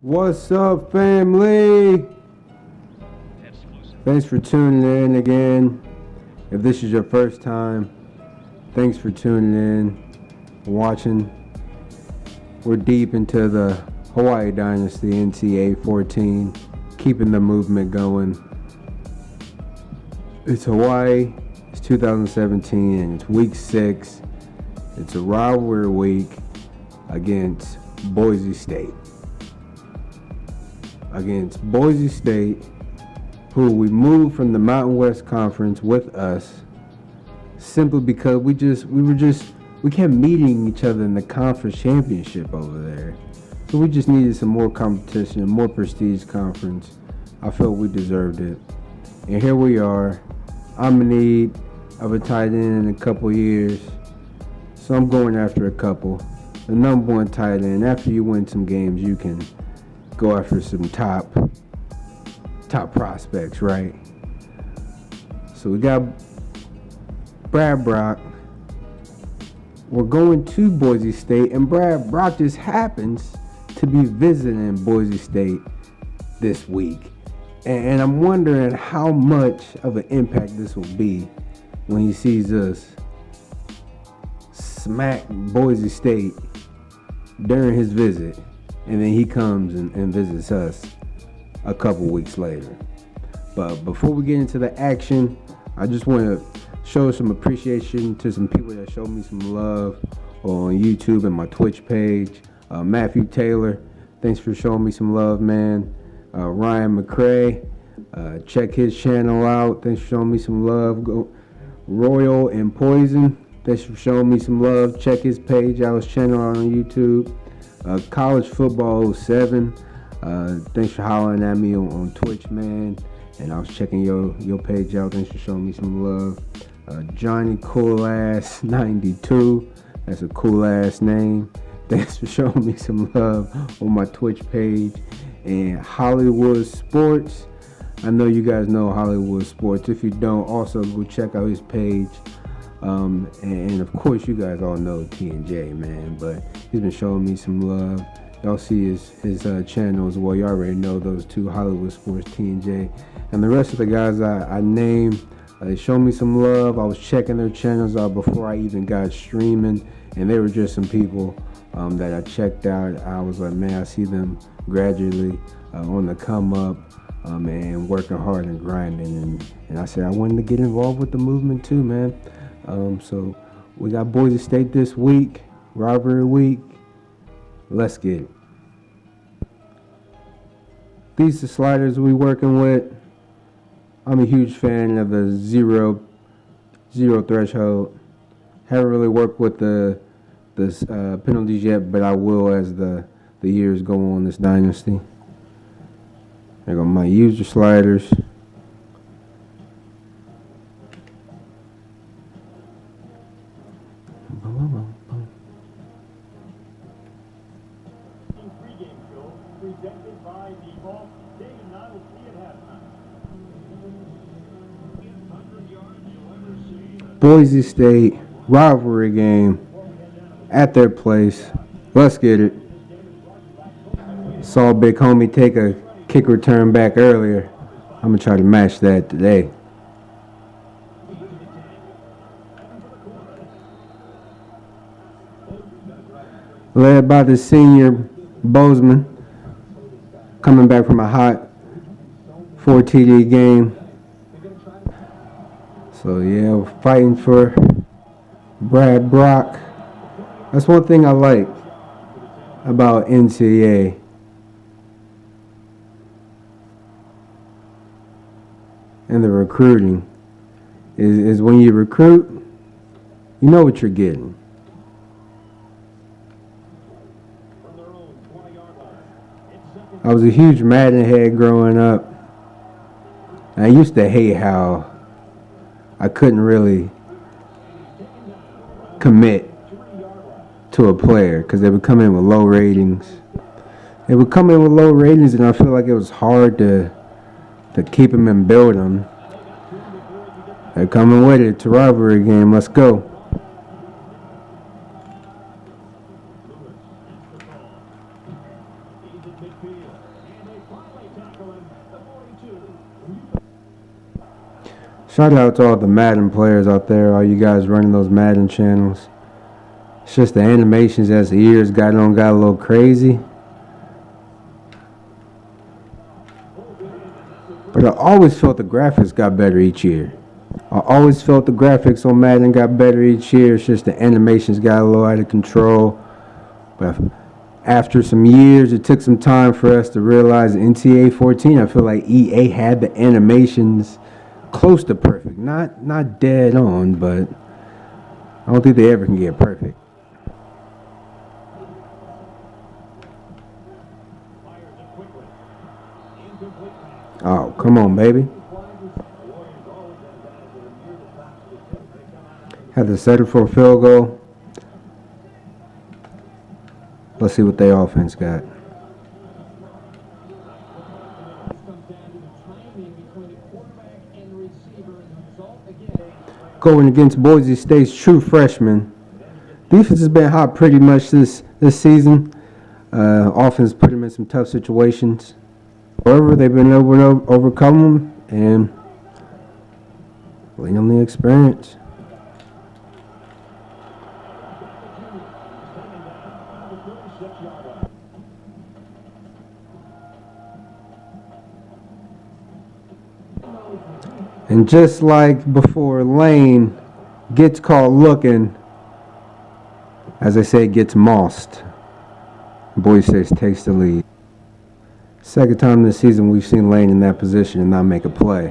What's up, family? Thanks for tuning in again. If this is your first time, thanks for tuning in, watching. We're deep into the Hawaii Dynasty, NCAA 14, keeping the movement going. It's Hawaii, it's 2017, and it's week 6. It's a rivalry week against Boise State. Who we moved from the Mountain West Conference with us simply because we kept meeting each other in the conference championship over there. So we just needed some more competition, a more prestige conference. I felt we deserved it. And here we are. I'm in need of a tight end in a couple years. So I'm going after a couple. The number one tight end, after you win some games, you can go after some top prospects, right? So we got Brad Brock. We're going to Boise State, and Brad Brock just happens to be visiting Boise State this week. And I'm wondering how much of an impact this will be when he sees us smack Boise State during his visit. And then he comes and visits us a couple weeks later. But before we get into the action, I just want to show some appreciation to some people that showed me some love on YouTube and my Twitch page. Matthew Taylor, thanks for showing me some love, man. Ryan McCray, check his channel out. Thanks for showing me some love. Royal and Poison, thanks for showing me some love. Check his page out, his channel out on YouTube. College Football 07, thanks for hollering at me on Twitch, man. And I was checking your page out. Thanks for showing me some love. Johnny Cool Ass 92, that's a cool ass name. Thanks for showing me some love on my Twitch page. And Hollywood Sports, I know you guys know Hollywood Sports. If you don't, also go check out his page. And of course you guys all know T&J, man, but he's been showing me some love. Y'all see his channel as well. You already know those two, Hollywood Sports, T&J, and the rest of the guys I named. They showed me some love. I was checking their channels out before I even got streaming, and they were just some people that I checked out. I was like, man, I see them gradually on the come up and working hard and grinding, and I said I wanted to get involved with the movement too, man. So we got Boise State this week, rivalry week. Let's get it. These are the sliders we working with. I'm a huge fan of the zero threshold. Haven't really worked with the penalties yet, but I will as the years go on this dynasty. There go my user sliders. Boise State rivalry game at their place. Let's get it. Saw big homie take a kick return back earlier. I'm gonna try to match that today. Led by the senior Bozeman, coming back from a hot 4 TD game. So yeah, we're fighting for Brad Brock. That's one thing I like about NCAA. And the recruiting is when you recruit, you know what you're getting. I was a huge Madden head growing up. I used to hate how I couldn't really commit to a player because they would come in with low ratings. And I feel like it was hard to keep them and build them. They're coming with it. It's a rivalry game. Let's go. Shout out to all the Madden players out there, all you guys running those Madden channels. It's just the animations as the years got a little crazy. But I always felt the graphics got better each year. I always felt the graphics on Madden got better each year. It's just the animations got a little out of control. But after some years, it took some time for us to realize NCAA 14, I feel like EA had the animations close to perfect. Not dead on, but I don't think they ever can get perfect. Oh, come on, baby. Had to settle for a field goal. Let's see what their offense got. Going against Boise State's true freshman. Defense has been hot pretty much this season. Offense put them in some tough situations. However, they've been able to overcome them and lean on the experience. And just like before, Lane gets caught looking, as I say, gets mossed. Boise State takes the lead. Second time this season we've seen Lane in that position and not make a play.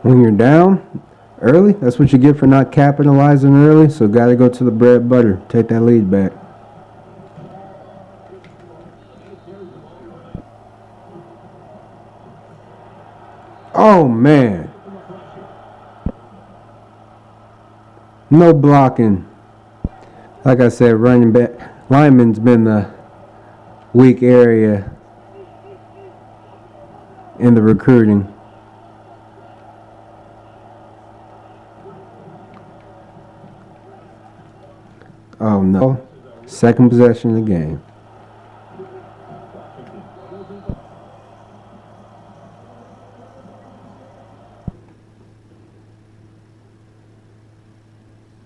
When you're down early, that's what you get for not capitalizing early. So got to go to the bread and butter, take that lead back. Oh, man. No blocking. Like I said, running back, lineman's been the weak area in the recruiting. Oh, no. Second possession of the game.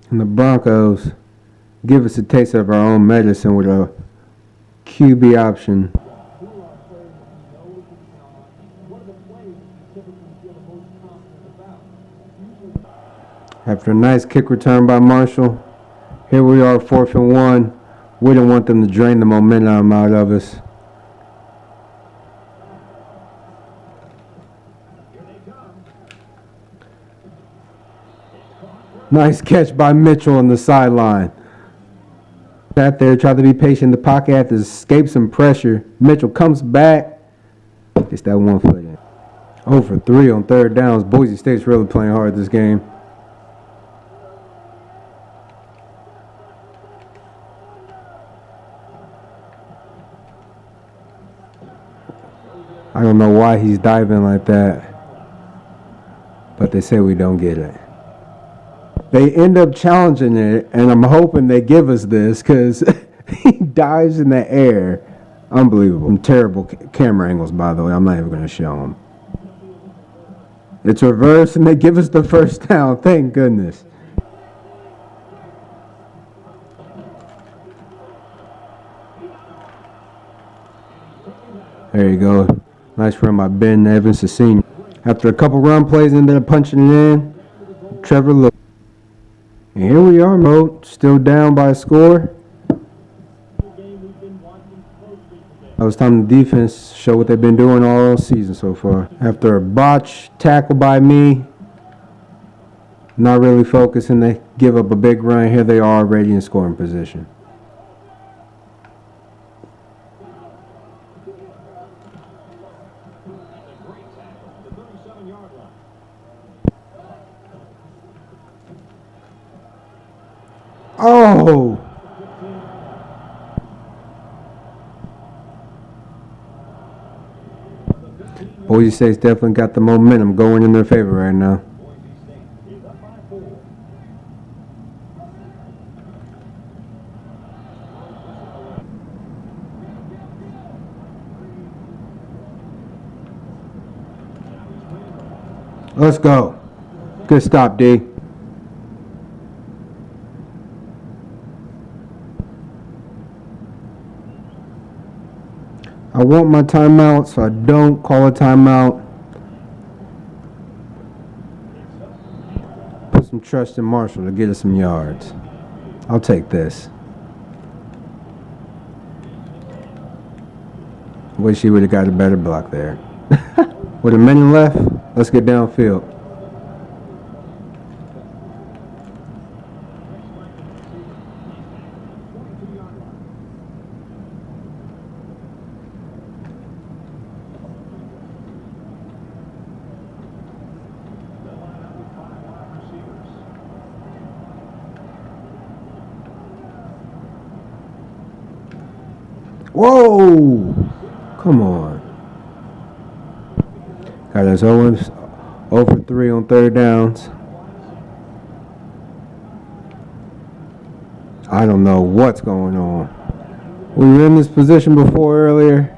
And the Broncos give us a taste of our own medicine with a QB option. After a nice kick return by Marshall, here we are, 4th and 1. We don't want them to drain the momentum out of us. Nice catch by Mitchell on the sideline. Sat there, tried to be patient in the pocket, had to escape some pressure. Mitchell comes back, gets that 1 foot in. 0 for 3 on third downs. Boise State's really playing hard this game. I don't know why he's diving like that, but they say we don't get it. They end up challenging it, and I'm hoping they give us this because he dives in the air. Unbelievable. Some terrible camera angles, by the way. I'm not even going to show them. It's reversed, and they give us the first down. Thank goodness. There you go. Nice run by Ben Evans, the senior. After a couple run plays, ended up punching it in. Trevor looked. And here we are, Mo, still down by a score. It was time the defense show what they've been doing all season so far. After a botch tackle by me, not really focusing, they give up a big run. Here they are already in scoring position. Oh! Boise State's definitely got the momentum going in their favor right now. Let's go. Good stop, D. I want my timeout, so I don't call a timeout. Put some trust in Marshall to get us some yards. I'll take this. Wish he would have got a better block there. With a minute left, let's get downfield. Whoa! Come on. Got us 0 for 3 on third downs. I don't know what's going on. We were in this position before earlier.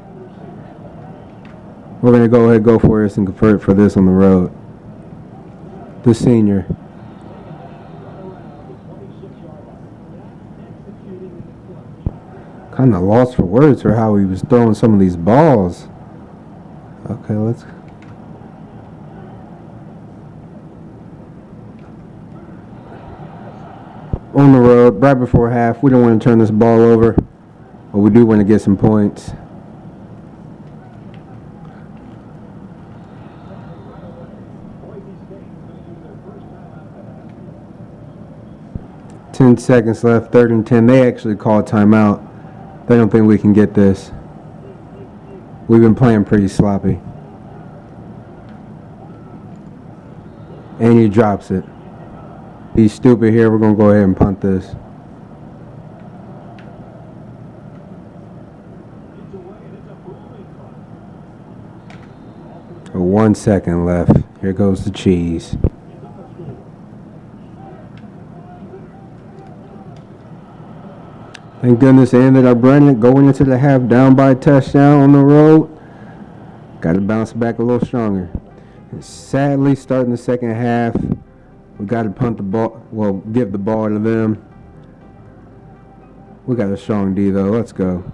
We're going to go ahead and go for this and convert for this on the road. The senior. Kind of lost for words for how he was throwing some of these balls. Okay, let's. On the road, right before half. We don't want to turn this ball over, but we do want to get some points. Ten seconds left, 3rd and 10. They actually call timeout. They don't think we can get this. We've been playing pretty sloppy. And he drops it. He's stupid here. We're going to go ahead and punt this. Oh, 1 second left. Here goes the cheese. Thank goodness they ended up running it, going into the half down by a touchdown on the road. Got to bounce back a little stronger. And sadly, starting the second half, we got to punt the ball, well, give the ball to them. We got a strong D, though. Let's go.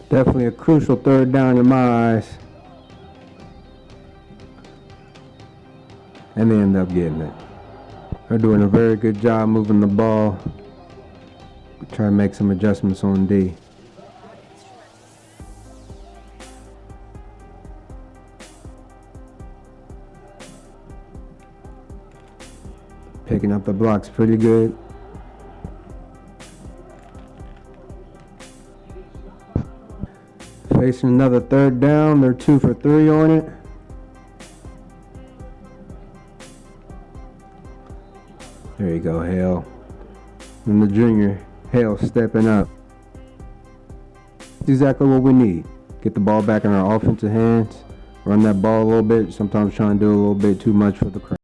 Definitely a crucial 3rd down in my eyes. And they end up getting it. They're doing a very good job moving the ball. Try to make some adjustments on D. Picking up the blocks pretty good. Facing another 3rd down. They're 2 for 3 on it. There you go, Hale. And the junior, Hale, stepping up. That's exactly what we need. Get the ball back in our offensive hands. Run that ball a little bit. Sometimes trying to do a little bit too much for the crowd.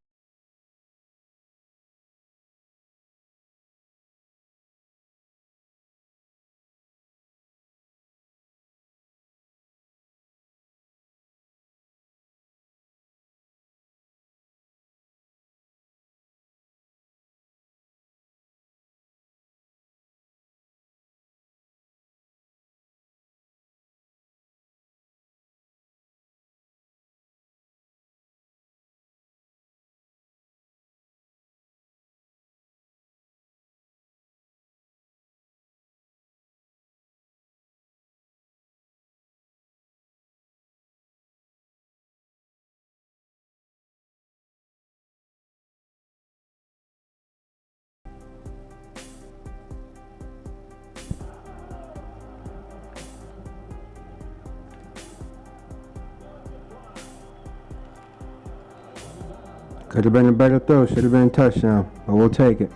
Could have been a better throw. Should have been a touchdown. But we'll take it.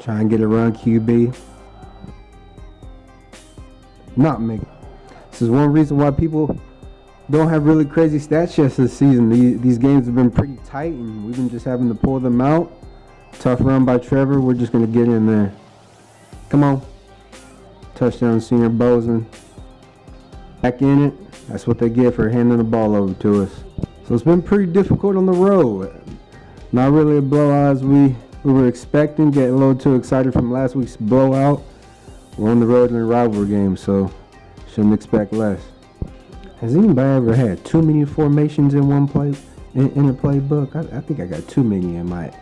Try and get a run QB. Not make. This is one reason why people don't have really crazy stats yet this season. These games have been pretty tight, and we've been just having to pull them out. Tough run by Trevor. We're just going to get in there. Come on. Touchdown, Senior Bozeman. Back in it. That's what they get for handing the ball over to us. So it's been pretty difficult on the road. Not really a blowout as we were expecting. Getting a little too excited from last week's blowout. We're on the road in a rivalry game, so shouldn't expect less. Has anybody ever had too many formations in one play in a playbook? I think I got too many in my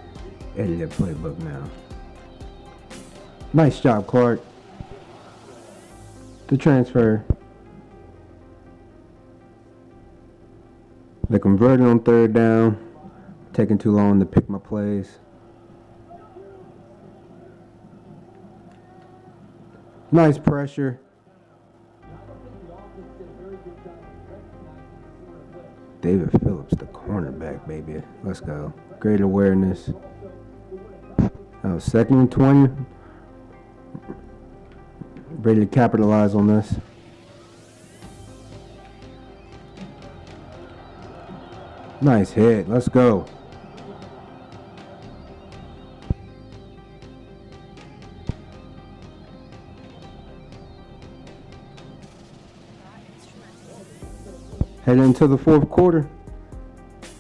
edited playbook now. Nice job, Clark. The transfer. They converted on third down. Taking too long to pick my plays. Nice pressure. David Phillips, the cornerback, baby. Let's go. Great awareness. That was 2nd and 20. Ready to capitalize on this. Nice hit. Let's go. Head into the fourth quarter.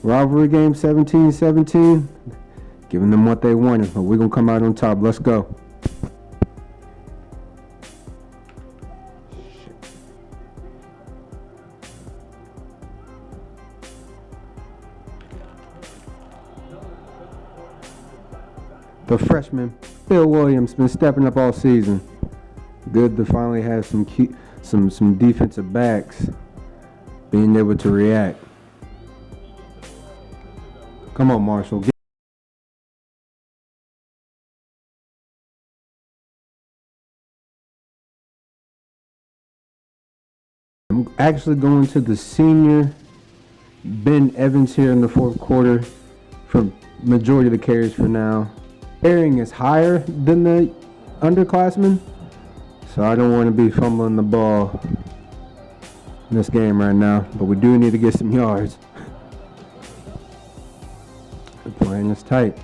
Rivalry game 17-17. Giving them what they wanted, but we're going to come out on top. Let's go. The freshman, Bill Williams, been stepping up all season. Good to finally have some defensive backs being able to react. Come on, Marshall. I'm actually going to the senior Ben Evans here in the fourth quarter for majority of the carries for now. Airing is higher than the underclassmen, so I don't want to be fumbling the ball in this game right now, but we do need to get some yards. The plan is tight.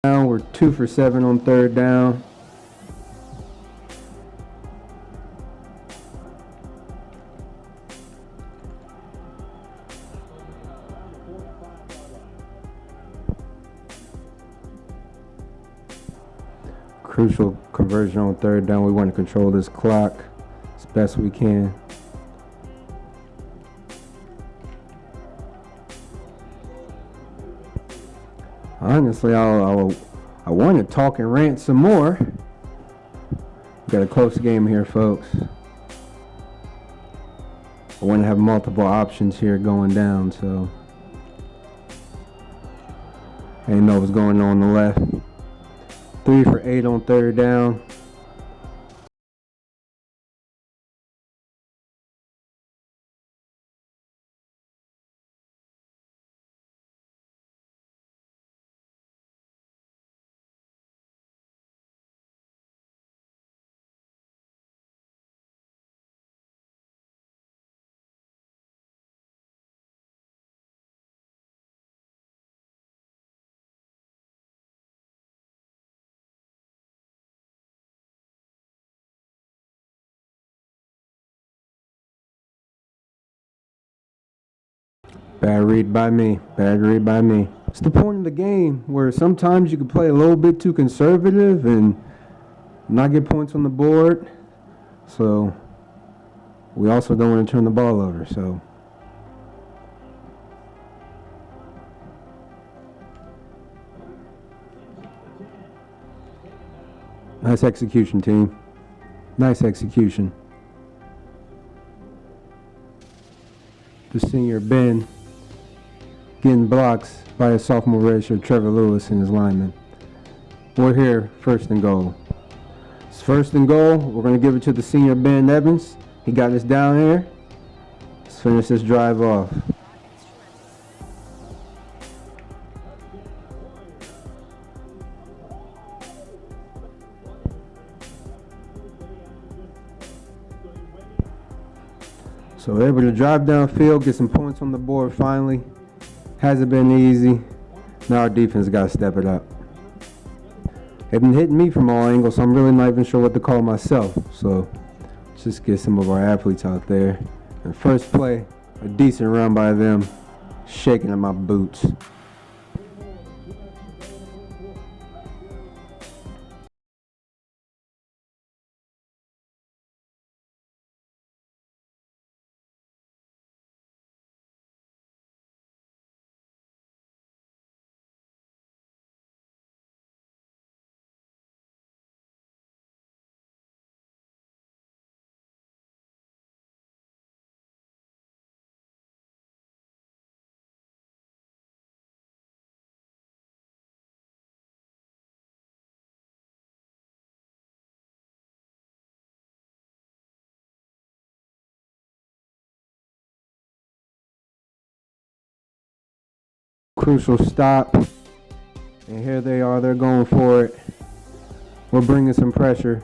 Now we're 2 for 7 on third down. Crucial conversion on third down. We want to control this clock as best we can. Honestly, I want to talk and rant some more. We got a close game here, folks. I want to have multiple options here going down, so I didn't know what's going on the left. 3 for 8 on third down. Bad read by me. Bad read by me. It's the point of the game where sometimes you can play a little bit too conservative and not get points on the board. So we also don't want to turn the ball over. So nice execution, team. Nice execution. The senior Ben getting blocks by a sophomore redshirt Trevor Lewis and his lineman. We're here, 1st and goal. It's 1st and goal. We're going to give it to the senior Ben Evans. He got us down here. Let's finish this drive off. So able to drive downfield, get some points on the board finally. Hasn't been easy. Now our defense got to step it up. They've been hitting me from all angles, so I'm really not even sure what to call myself. So let's just get some of our athletes out there. And first play, a decent run by them, shaking in my boots. Crucial stop, and here they are, they're going for it. We're bringing some pressure.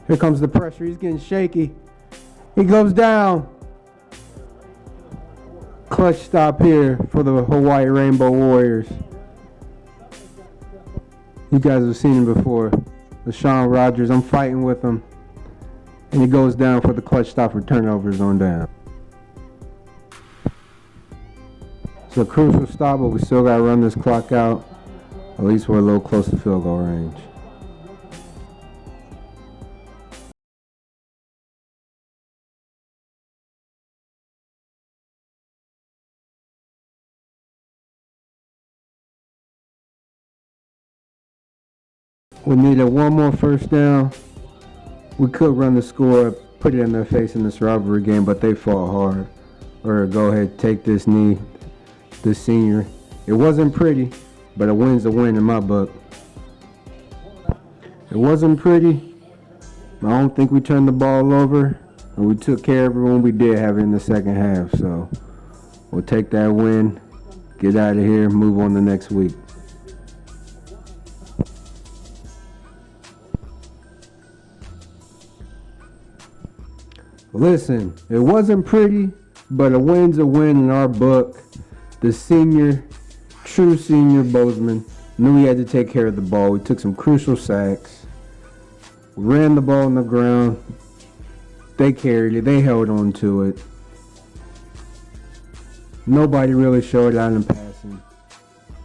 Here comes the pressure, he's getting shaky. He goes down. Clutch stop here for the Hawaii Rainbow Warriors. You guys have seen him before. Deshaun Rogers, I'm fighting with him. And he goes down for the clutch stop for turnovers on down. It's a crucial stop, but we still got to run this clock out. At least we're a little close to field goal range. We needed one more first down. We could run the score, put it in their face in this rivalry game, but they fought hard. Or go ahead, take this knee, this senior. It wasn't pretty, but a win's a win in my book. It wasn't pretty. I don't think we turned the ball over, and we took care of everyone we did have in the second half. So we'll take that win, get out of here, move on to next week. Listen, it wasn't pretty, but a win's a win in our book. The senior, true senior Bozeman, knew he had to take care of the ball. We took some crucial sacks. We ran the ball on the ground. They carried it. They held on to it. Nobody really showed out in passing.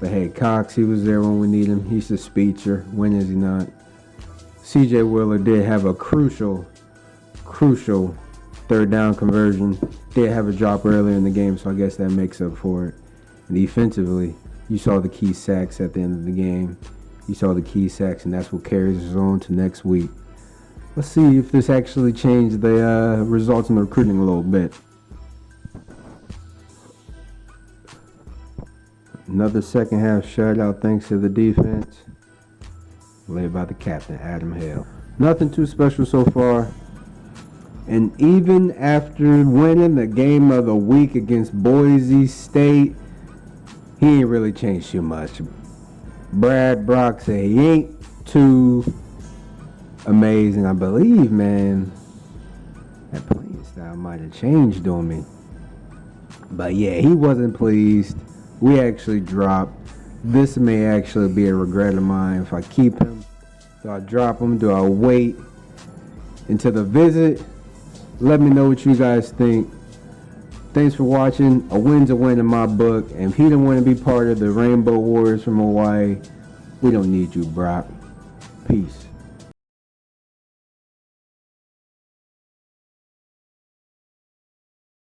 But hey, Cox, he was there when we need him. He's the speecher. When is he not? CJ Wheeler did have a crucial third down conversion. Did have a drop earlier in the game, so I guess that makes up for it. And defensively, you saw the key sacks at the end of the game. You saw the key sacks, and that's what carries us on to next week. Let's see if this actually changed the results in the recruiting a little bit. Another second half shutout thanks to the defense, led by the captain, Adam Hale. Nothing too special so far. And even after winning the game of the week against Boise State, he ain't really changed too much. Brad Brock said he ain't too amazing. I believe, man, that playing style might have changed on me. But yeah, he wasn't pleased. We actually dropped. This may actually be a regret of mine. If I keep him, do I drop him? Do I wait until the visit? Let me know what you guys think. Thanks for watching. A win's a win in my book. And if he didn't want to be part of the Rainbow Warriors from Hawaii, we don't need you, Brock. Peace.